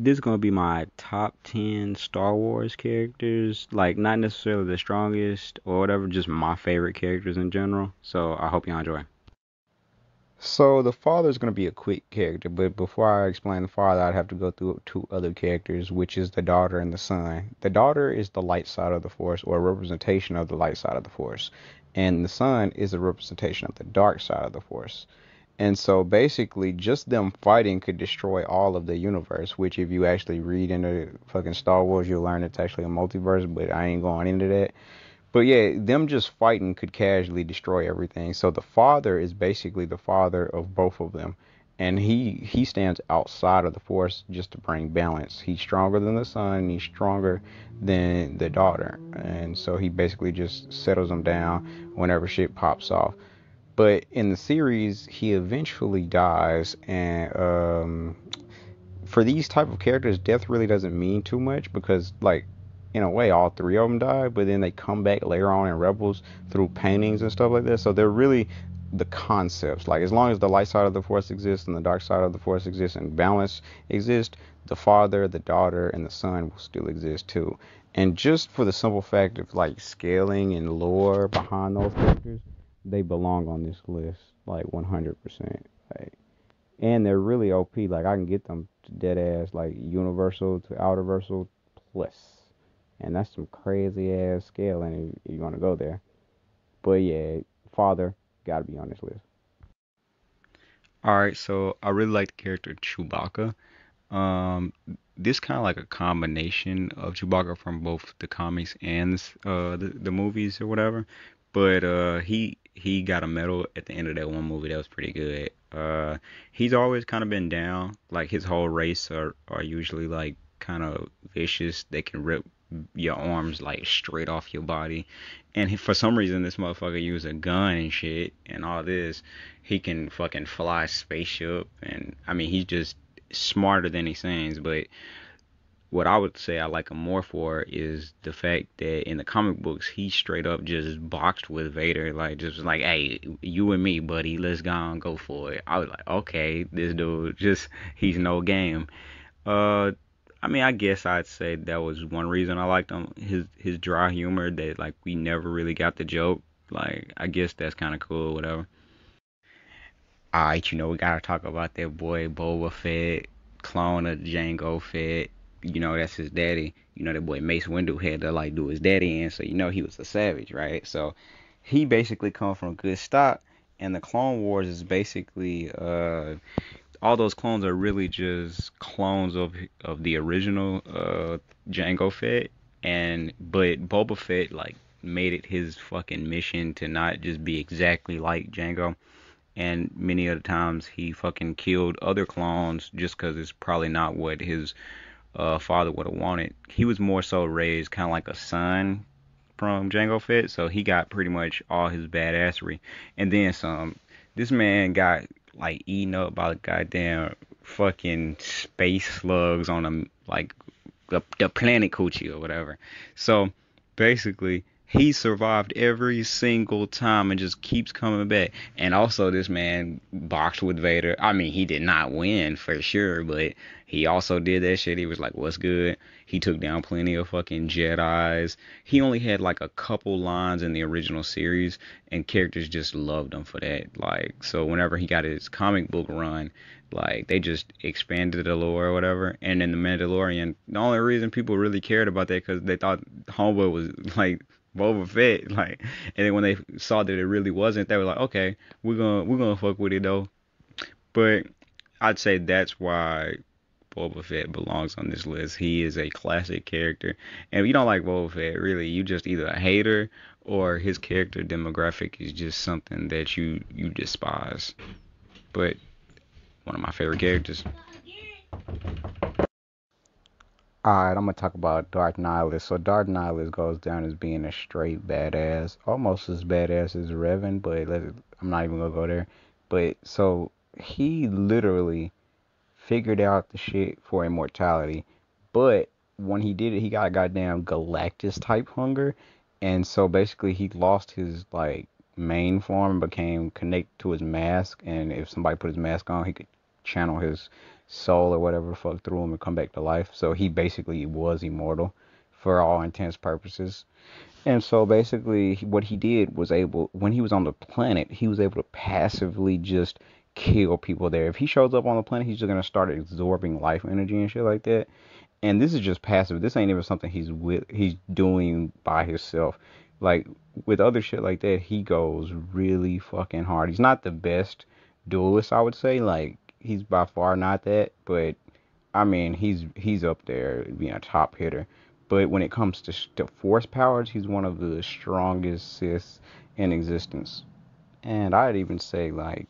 this is gonna be my top 10 Star Wars characters. Like, not necessarily the strongest or whatever, just my favorite characters in general. So I hope you enjoy. So the father is going to be a quick character, but before I explain the father, I'd have to go through two other characters, which is the daughter and the son. The daughter is the light side of the force, or a representation of the light side of the force, and the son is a representation of the dark side of the force. And so basically, just them fighting could destroy all of the universe, which if you actually read into fucking Star Wars, you'll learn it's actually a multiverse, but I ain't going into that. But yeah, them just fighting could casually destroy everything. So the father is basically the father of both of them. And he stands outside of the force just to bring balance. He's stronger than the son, he's stronger than the daughter. And so he basically just settles them down whenever shit pops off. But in the series, he eventually dies, and for these type of characters, death really doesn't mean too much because, like, in a way, all three of them die, but then they come back later on in Rebels through paintings and stuff like that. So they're really the concepts. Like, as long as the light side of the Force exists and the dark side of the Force exists and balance exists, the father, the daughter, and the son will still exist too. And just for the simple fact of like scaling and lore behind those characters, they belong on this list, like 100%. Like, and they're really OP. Like I can get them to dead ass like Universal to Outerversal plus, and that's some crazy ass scaling if you want to go there. But yeah, Father got to be on this list. All right, so I really like the character Chewbacca. Um, this kind of like a combination of Chewbacca from both the comics and the movies or whatever. But he got a medal at the end of that one movie that was pretty good. He's always kind of been down. Like his whole race are usually like kind of vicious. They can rip your arms like straight off your body. And for some reason, this motherfucker use a gun and shit and all this. He can fucking fly a spaceship, and I mean, he's just smarter than he seems. But what I would say I like him more for is the fact that in the comic books, he straight up just boxed with Vader, like just like, hey, you and me, buddy, let's go and go for it. I was like, okay, this dude just he's no game. Uh, I mean, I guess I'd say that was one reason I liked him. His dry humor that like we never really got the joke. Like, I guess that's kind of cool, whatever. Alright, we gotta talk about that boy Boba Fett, clone of Jango Fett. That's his daddy. That boy Mace Windu had to like do his daddy in, so he was a savage, right? So he basically come from good stock, and the Clone Wars is basically all those clones are really just clones of the original Jango Fett, and but Boba Fett like made it his fucking mission to not just be exactly like Jango, and many of the times he fucking killed other clones just because it's probably not what his father would have wanted. He was more so raised kind of like a son from Jango Fett, so he got pretty much all his badassery, and then some. This man got like eaten up by goddamn fucking space slugs on him, like the planet Coochie or whatever. So basically, he survived every single time and just keeps coming back. And also, this man boxed with Vader. I mean, he did not win for sure, but he also did that shit. He was like, "What's good?" He took down plenty of fucking Jedi's. He only had like a couple lines in the original series, and characters just loved him for that. Like, so whenever he got his comic book run, like they just expanded the lore or whatever. And in the Mandalorian, the only reason people really cared about that because they thought Homeboy was like Boba Fett, like, and then when they saw that it really wasn't, they were like, okay, we're gonna fuck with it though. But I'd say that's why Boba Fett belongs on this list. He is a classic character, and if you don't like Boba Fett, really, you just either a hater or his character demographic is just something that you despise. But one of my favorite characters. Alright, I'm gonna talk about Darth Nihilus. So Darth Nihilus goes down as being a straight badass, almost as badass as Revan, but I'm not even gonna go there. But so he literally figured out the shit for immortality, but when he did it, he got a goddamn Galactus type hunger, and so basically he lost his like main form and became connected to his mask, and if somebody put his mask on, he could channel his soul or whatever the fuck through him and come back to life. So he basically was immortal for all intents purposes. And so basically, what he did was able, when he was on the planet, he was able to passively just kill people there. If he shows up on the planet, he's just gonna start absorbing life energy and shit like that. And this is just passive. This ain't even something he's doing by himself. Like with other shit like that, he goes really fucking hard. He's not the best duelist, I would say. Like he's by far not that, but I mean, he's up there being a top hitter. But when it comes to force powers, he's one of the strongest Siths in existence. And I'd even say like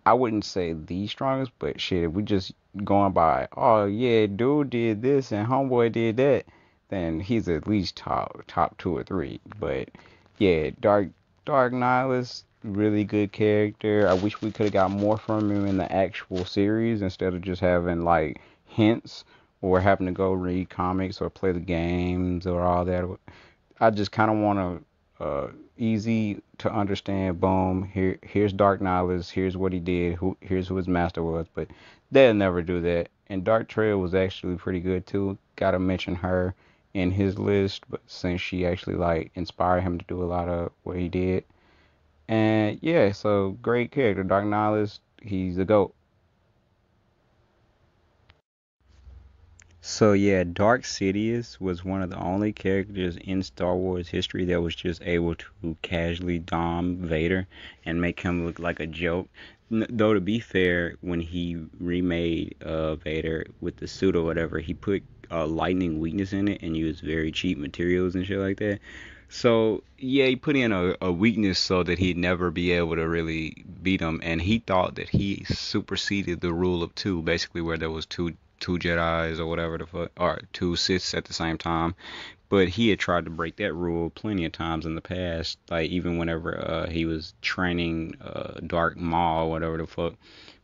I wouldn't say the strongest, but shit, if we just going by, oh yeah, dude did this and homeboy did that, then he's at least top two or three. But yeah, Dark Nihilus, really good character. I wish we could have got more from him in the actual series instead of just having like hints or having to go read comics or play the games or all that. I just kind of want to easy to understand. Boom, here's Dark Nihilus. Here's what he did. Here's who his master was. But they'll never do that. And Dark Trail was actually pretty good too. Gotta mention her in his list, but since she actually like inspired him to do a lot of what he did. And yeah, so great character, Dark Nihilus. He's a goat. So yeah, Dark Sidious was one of the only characters in Star Wars history that was just able to casually dom Vader and make him look like a joke. Though to be fair, when he remade Vader with the suit or whatever, he put lightning weakness in it and used very cheap materials and shit like that. So yeah, he put in a weakness so that he'd never be able to really beat him, and he thought that he superseded the rule of two, basically where there was two Jedi's or whatever the fuck, or two Siths at the same time. But he had tried to break that rule plenty of times in the past, like even whenever he was training Dark Maul or whatever the fuck.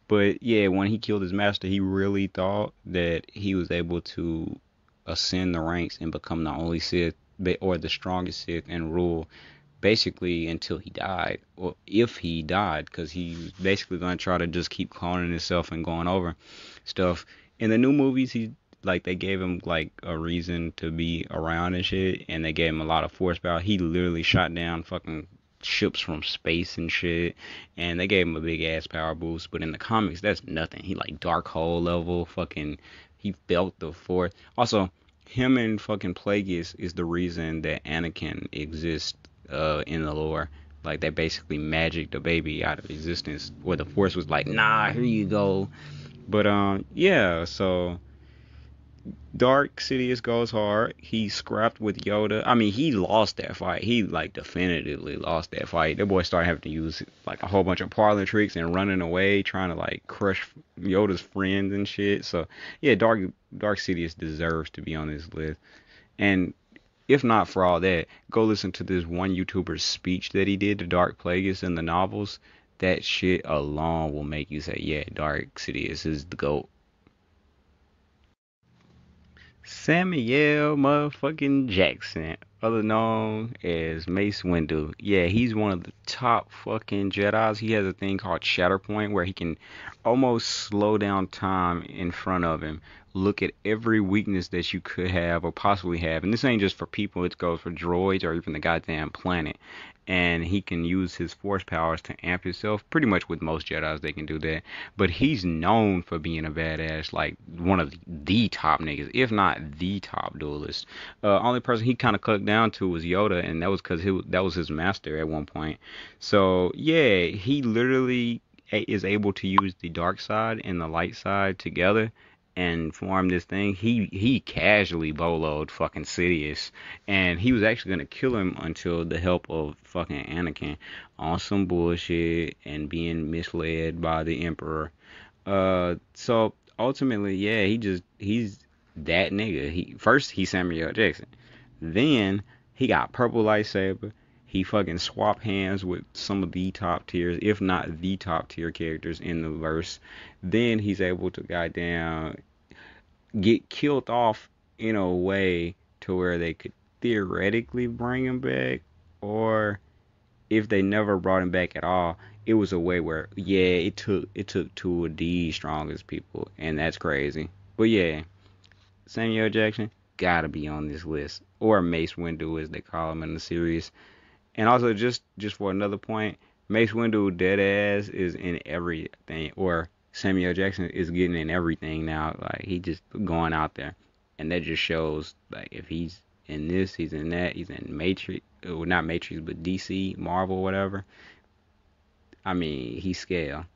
But yeah, when he killed his master, he really thought that he was able to ascend the ranks and become the only Sith or the strongest Sith and rule basically until he died, or if he died, because he's basically gonna try to just keep cloning himself and going over stuff. In the new movies, he like they gave him like a reason to be around and shit, and they gave him a lot of force power. He literally shot down fucking ships from space and shit, and they gave him a big ass power boost. But in the comics, that's nothing. He like dark hole level fucking. He felt the force. Also, him and fucking Plagueis is the reason that Anakin exists in the lore. Like they basically magicked the baby out of existence, where the Force was like, nah, here you go. But yeah, so Dark Sidious goes hard. He scrapped with Yoda. I mean, he lost that fight. He like definitively lost that fight. That boy started having to use like a whole bunch of parlor tricks and running away, trying to like crush Yoda's friends and shit. So yeah, Dark Sidious deserves to be on this list. And if not for all that, go listen to this one YouTuber's speech that he did to Dark Plagueis in the novels. That shit alone will make you say, yeah, Dark Sidious is the GOAT. Samuel motherfucking Jackson, other known as Mace Windu. Yeah, he's one of the top fucking Jedis. He has a thing called Shatterpoint where he can almost slow down time in front of him. Look at every weakness that you could have or possibly have. And this ain't just for people, it goes for droids or even the goddamn planet. And he can use his force powers to amp himself. Pretty much with most Jedi's, they can do that. But he's known for being a badass, like one of the top niggas, if not the top duelist. Only person he kind of cut down to was Yoda, and that was because that was his master at one point. So yeah, he literally is able to use the dark side and the light side together and form this thing. He casually boloed fucking Sidious, and he was actually gonna kill him until the help of fucking Anakin on some bullshit and being misled by the Emperor. So ultimately, yeah, he's that nigga. He Samuel Jackson, then he got purple lightsaber. He fucking swapped hands with some of the top tiers, if not the top tier characters in the verse. Then he's able to goddamn get killed off in a way to where they could theoretically bring him back, or if they never brought him back at all, it was a way where it took two of the strongest people, and that's crazy. But yeah, Samuel Jackson gotta be on this list, or Mace Windu as they call him in the series. And also, just for another point, Mace Windu dead ass is in everything, or Samuel Jackson is getting in everything now. Like he just going out there, and that just shows like if he's in this, he's in that, he's in Matrix, well not Matrix, but DC, Marvel, whatever. I mean, he's scale.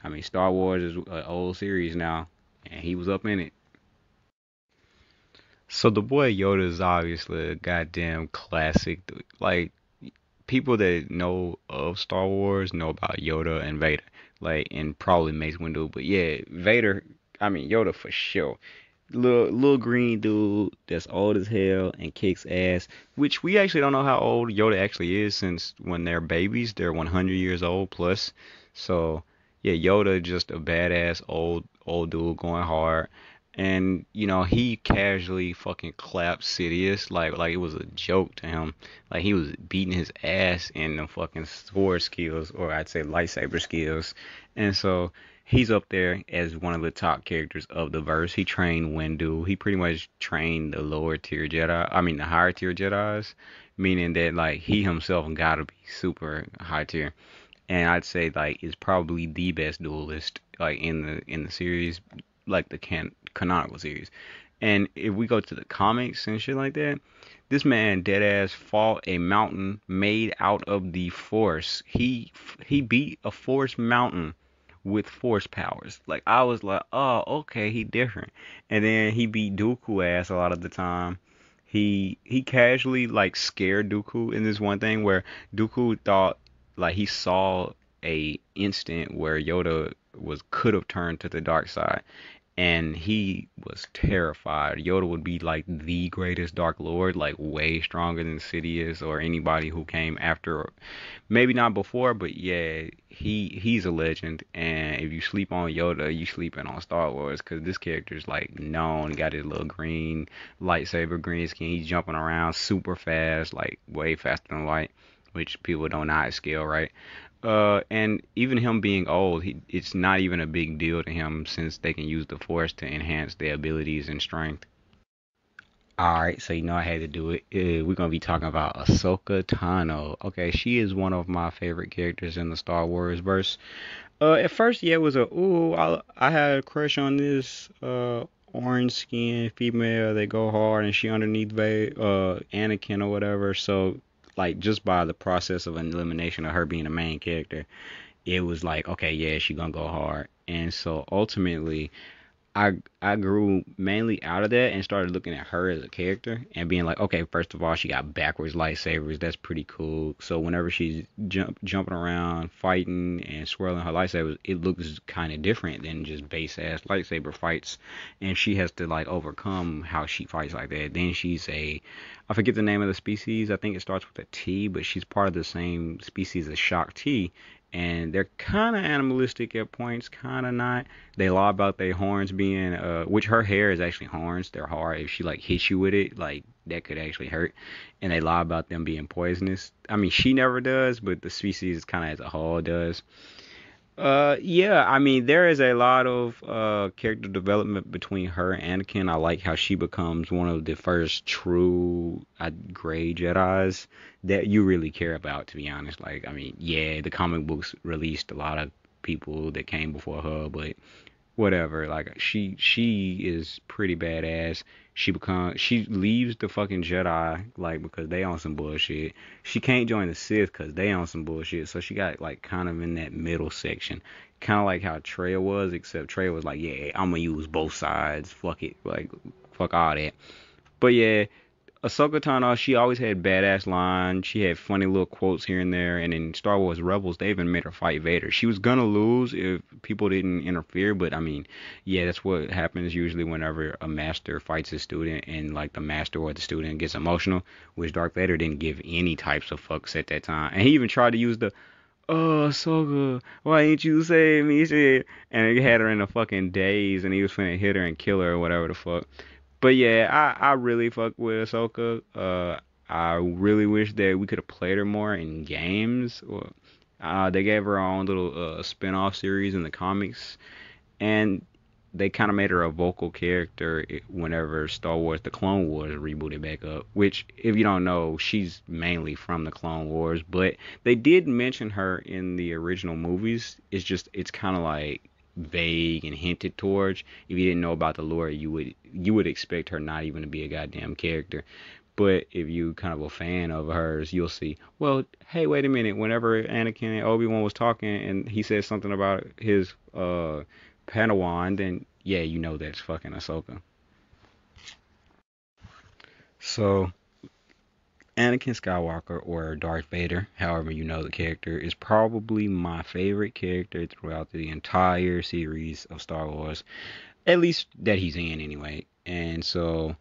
I mean, Star Wars is an old series now, and he was up in it. So the boy Yoda is obviously a goddamn classic. Like people that know of Star Wars know about Yoda and Vader, like and probably Mace Windu. But yeah, Vader. I mean Yoda for sure. Little green dude that's old as hell and kicks ass. Which we actually don't know how old Yoda actually is since when they're babies, they're 100 years old plus. So yeah, Yoda just a badass old dude going hard. And he casually fucking clapped Sidious like it was a joke to him. Like he was beating his ass in the fucking sword skills, or I'd say lightsaber skills. And so he's up there as one of the top characters of the verse. He trained Windu. He pretty much trained the lower tier Jedi. I mean the higher tier Jedi's, meaning that like he himself gotta be super high tier. And I'd say like is probably the best duelist like in the series, like the canonical series. And if we go to the comics and shit like that, this man dead ass fought a mountain made out of the Force. He beat a Force mountain with Force powers. Like I was like, oh, okay, he different. And then he beat Dooku ass a lot of the time. He casually like scared Dooku in this one thing where Dooku thought like he saw a instant where Yoda was could have turned to the dark side, and he was terrified. Yoda would be like the greatest Dark Lord, like way stronger than Sidious or anybody who came after. Maybe not before, but yeah, he's a legend. And if you sleep on Yoda, you sleeping on Star Wars, because this character's like known. He got his little green lightsaber, green skin. He's jumping around super fast, like way faster than light, which people don't know how to scale, right? And even him being old, it's not even a big deal to him since they can use the Force to enhance their abilities and strength. Alright, so I had to do it. We're gonna be talking about Ahsoka Tano. Okay, she is one of my favorite characters in the Star Wars verse. At first, yeah, it was I had a crush on this orange skin female. They go hard, and she underneath Anakin or whatever. So, like, just by the process of an elimination of her being the main character, it was like, okay, yeah, she gonna go hard. And so ultimately, I grew mainly out of that and started looking at her as a character and being like, okay, first of all, she got backwards lightsabers. That's pretty cool. So whenever she's jumping around, fighting and swirling her lightsabers, it looks kind of different than just base ass lightsaber fights. And she has to like overcome how she fights like that. Then I forget the name of the species. I think it starts with a T, but she's part of the same species as Shock T, and they're kind of animalistic at points, kind of not. They lie about their horns being, which her hair is actually horns. They're hard. If she like hits you with it, like that could actually hurt. And they lie about them being poisonous. I mean, she never does, but the species kind of as a whole does. Yeah, I mean, there is a lot of character development between her and Anakin. I like how she becomes one of the first true gray Jedis that you really care about, to be honest. Like, I mean, yeah, the comic books released a lot of people that came before her, but whatever. Like she is pretty badass. She leaves the fucking Jedi like because they on some bullshit. She can't join the Sith because they on some bullshit. So she got like kind of in that middle section, kind of like how Trey was, except Trey was like, yeah, I'm gonna use both sides. Fuck it, like fuck all that. But yeah, Ahsoka Tano, she always had badass lines. She had funny little quotes here and there. And in Star Wars Rebels, they even made her fight Vader. She was gonna lose if people didn't interfere, but I mean, yeah, that's what happens usually whenever a master fights a student and like the master or the student gets emotional, which Darth Vader didn't give any types of fucks at that time. And he even tried to use the Ahsoka, why ain't you save me? Shit. And he had her in a fucking daze and he was finna hit her and kill her or whatever the fuck. But yeah, I really fuck with Ahsoka. I really wish that we could have played her more in games. Or They gave her own little spin-off series in the comics, and they kind of made her a vocal character whenever Star Wars: The Clone Wars rebooted back up. Which, if you don't know, she's mainly from the Clone Wars, but they did mention her in the original movies. It's kind of like vague and hinted towards. If you didn't know about the lore, you would expect her not even to be a goddamn character. But if you kind of a fan of hers, you'll see, well, hey, wait a minute. Whenever Anakin and Obi-Wan was talking and he said something about his Padawan, then yeah, you know that's fucking Ahsoka. So Anakin Skywalker or Darth Vader, however you know the character, is probably my favorite character throughout the entire series of Star Wars, at least that he's in anyway. And so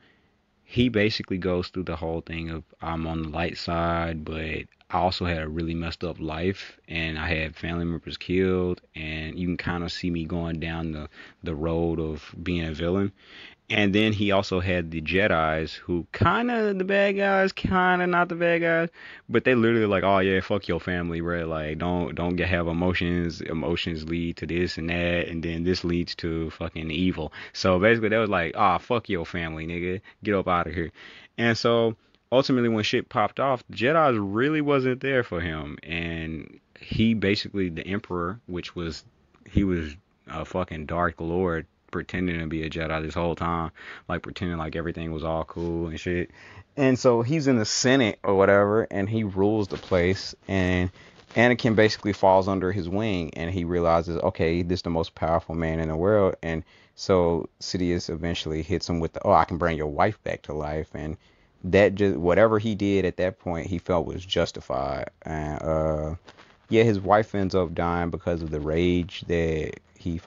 he basically goes through the whole thing of I'm on the light side, but I also had a really messed up life and I had family members killed, and you can kind of see me going down the road of being a villain. And then he also had the Jedi's who kind of the bad guys, kind of not the bad guys, but they literally like, oh yeah, fuck your family, bro. Like don't get have emotions. Emotions lead to this and that, and then this leads to fucking evil. So basically, that was like, ah, fuck your family, nigga, get up out of here. And so ultimately, when shit popped off, the Jedi's really wasn't there for him, and he basically the Emperor, which was he was a fucking Dark Lord pretending to be a Jedi this whole time, like pretending like everything was all cool and shit. And so he's in the Senate or whatever, and he rules the place. And Anakin basically falls under his wing, and he realizes, okay, this is the most powerful man in the world. And so Sidious eventually hits him with the, oh, I can bring your wife back to life, and that just whatever he did at that point, he felt was justified. And yeah, his wife ends up dying because of the rage that he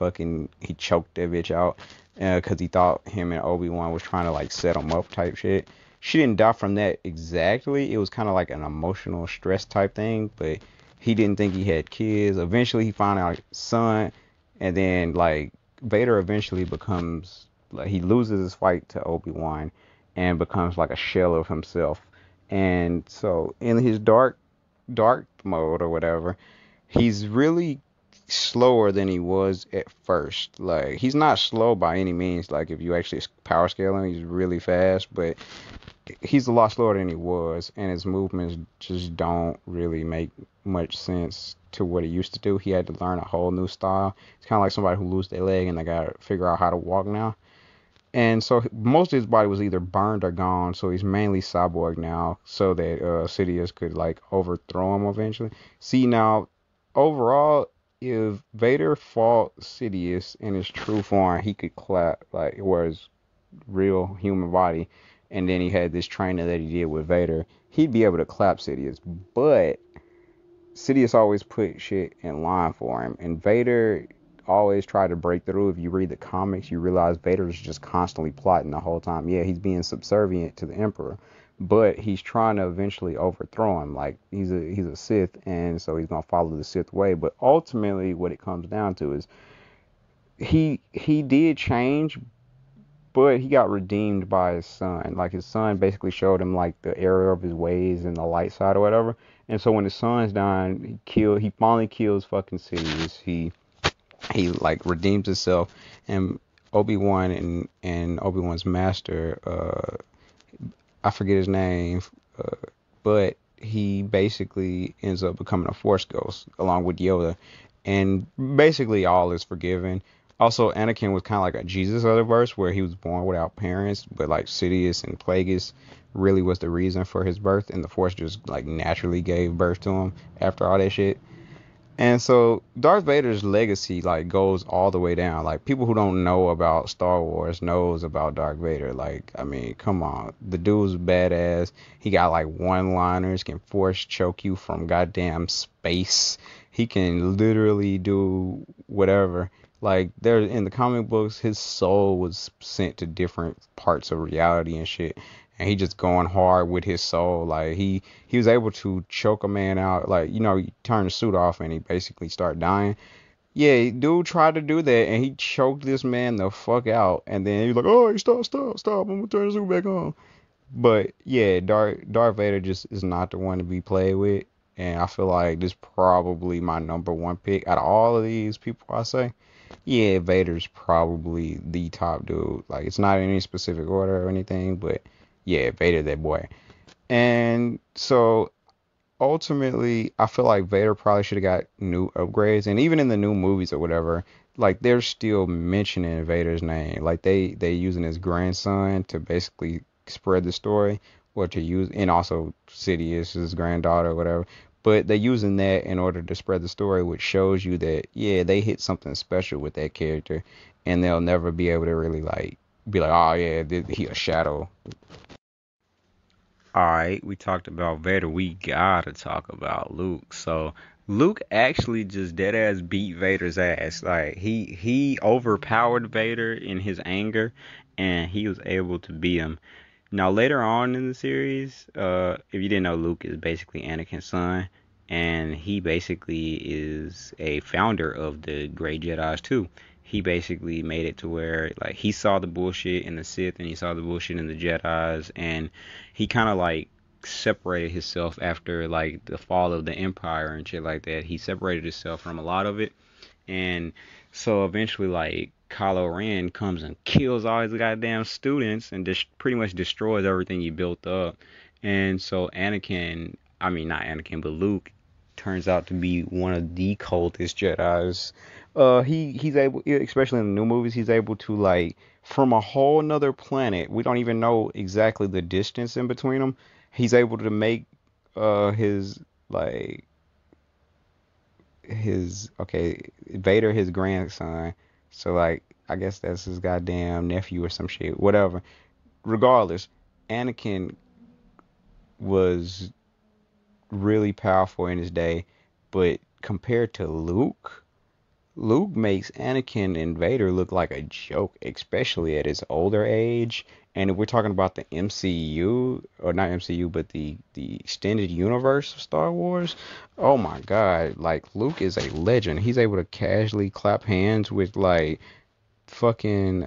choked that bitch out because he thought him and Obi-Wan was trying to like set him up type shit. She didn't die from that exactly. It was kind of like an emotional stress type thing, but he didn't think he had kids. Eventually, he found out his son, and then like Vader eventually becomes like he loses his fight to Obi-Wan and becomes like a shell of himself. And so in his dark mode or whatever, he's really slower than he was at first. Like he's not slow by any means. Like if you actually power scale him, he's really fast, but he's a lot slower than he was, and his movements just don't really make much sense to what he used to do. He had to learn a whole new style. It's kind of like somebody who lose their leg and they gotta figure out how to walk now. And so most of his body was either burned or gone, so he's mainly cyborg now, so that Sidious could like overthrow him eventually. See now, overall, if Vader fought Sidious in his true form, he could clap like where his real human body, and then he had this training that he did with Vader, he'd be able to clap Sidious. But Sidious always put shit in line for him, and Vader always tried to break through. If you read the comics, you realize Vader's just constantly plotting the whole time. Yeah, he's being subservient to the Emperor, but he's trying to eventually overthrow him. Like he's a Sith, and so he's gonna follow the Sith way. But ultimately, what it comes down to is he did change, but he got redeemed by his son. Like his son basically showed him like the error of his ways and the light side or whatever. And so when his son's dying, he finally kills fucking Sidious. He like redeems himself, and Obi-Wan and Obi-Wan's master, I forget his name, uh, but he basically ends up becoming a Force ghost along with Yoda, and basically all is forgiven. Also, Anakin was kind of like a Jesus of the verse, where he was born without parents, but like Sidious and Plagueis really was the reason for his birth, and the Force just like naturally gave birth to him after all that shit. And so Darth Vader's legacy like goes all the way down. Like people who don't know about Star Wars knows about Darth Vader. Like I mean, come on, the dude's badass. He got like one-liners, can force choke you from goddamn space. He can literally do whatever. Like there in the comic books, his soul was sent to different parts of reality and shit, and he just going hard with his soul. Like he was able to choke a man out. Like you turn the suit off and he basically start dying. Yeah, dude tried to do that and he choked this man the fuck out. And then he was like, "Oh, stop! I'm gonna turn the suit back on." But yeah, Darth Vader just is not the one to be played with. and I feel like this probably my number one pick out of all of these people. I say, yeah, Vader's probably the top dude. Like it's not in any specific order or anything, but yeah, Vader that boy. And so ultimately, I feel like Vader probably should have got new upgrades, and even in the new movies or whatever, like they're still mentioning Vader's name. Like they using his grandson to basically spread the story, or to use, and also Sidious, his granddaughter or whatever. But they're using that in order to spread the story, which shows you that yeah, they hit something special with that character, and they'll never be able to really like be like, oh yeah, he a shadow. Alright, we talked about Vader. We gotta talk about Luke. So Luke actually just dead ass beat Vader's ass. Like he overpowered Vader in his anger, and he was able to beat him. Now later on in the series, if you didn't know, Luke is basically Anakin's son, and he basically is a founder of the Grey Jedi's too. He basically made it to where like he saw the bullshit in the Sith and he saw the bullshit in the Jedi's, and he kind of like separated himself after like the fall of the Empire and shit like that. He separated himself from a lot of it, and so eventually, like, Kylo Ren comes and kills all his goddamn students and just pretty much destroys everything he built up. And so Anakin, I mean not Anakin, but Luke turns out to be one of the coldest Jedi's. He's able, especially in the new movies, he's able to like from a whole nother planet. We don't even know exactly the distance in between them. He's able to make his like his okay, Vader his grandson. So like I guess that's his goddamn nephew or some shit. Whatever. Regardless, Anakin was really powerful in his day, but compared to Luke, Luke makes Anakin and Vader look like a joke, especially at his older age. And if we're talking about the MCU, or not MCU, but the extended universe of Star Wars, oh my God, like Luke is a legend. He's able to casually clap hands with like fucking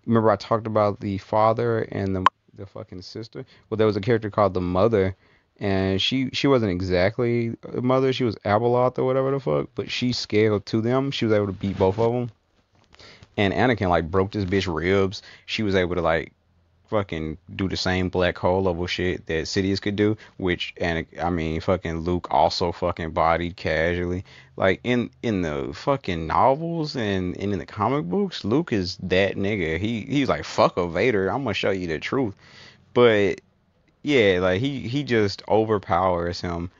remember I talked about the father and the fucking sister? Well, there was a character called the mother, and she wasn't exactly a mother. She was Abeloth or whatever the fuck, but she scaled to them. She was able to beat both of them. And Anakin like broke this bitch ribs. She was able to like fucking do the same black hole level shit that Sidious could do, which and I mean fucking Luke also fucking bodied casually. Like in the fucking novels and in the comic books, Luke is that nigga. He's like fuck a Vader. I'm gonna show you the truth. But yeah, like he just overpowers him.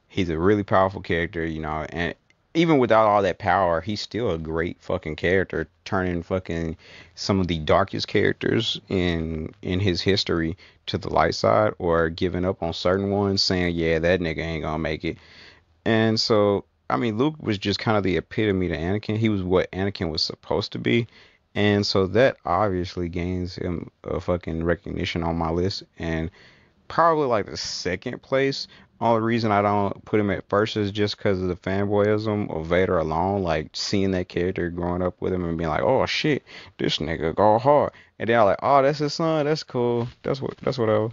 He's a really powerful character, you know, and even without all that power, he's still a great fucking character, turning fucking some of the darkest characters in his history to the light side, or giving up on certain ones, saying, yeah, that nigga ain't gonna make it. And so, I mean, Luke was just kind of the epitome to Anakin. He was what Anakin was supposed to be. And so that obviously gains him a fucking recognition on my list. And probably like the second place. Only reason I don't put him at first is just because of the fanboyism of Vader alone. Like seeing that character growing up with him and being like, oh shit, this nigga go hard. And then I'm like, oh, that's his son. That's cool. That's whatever.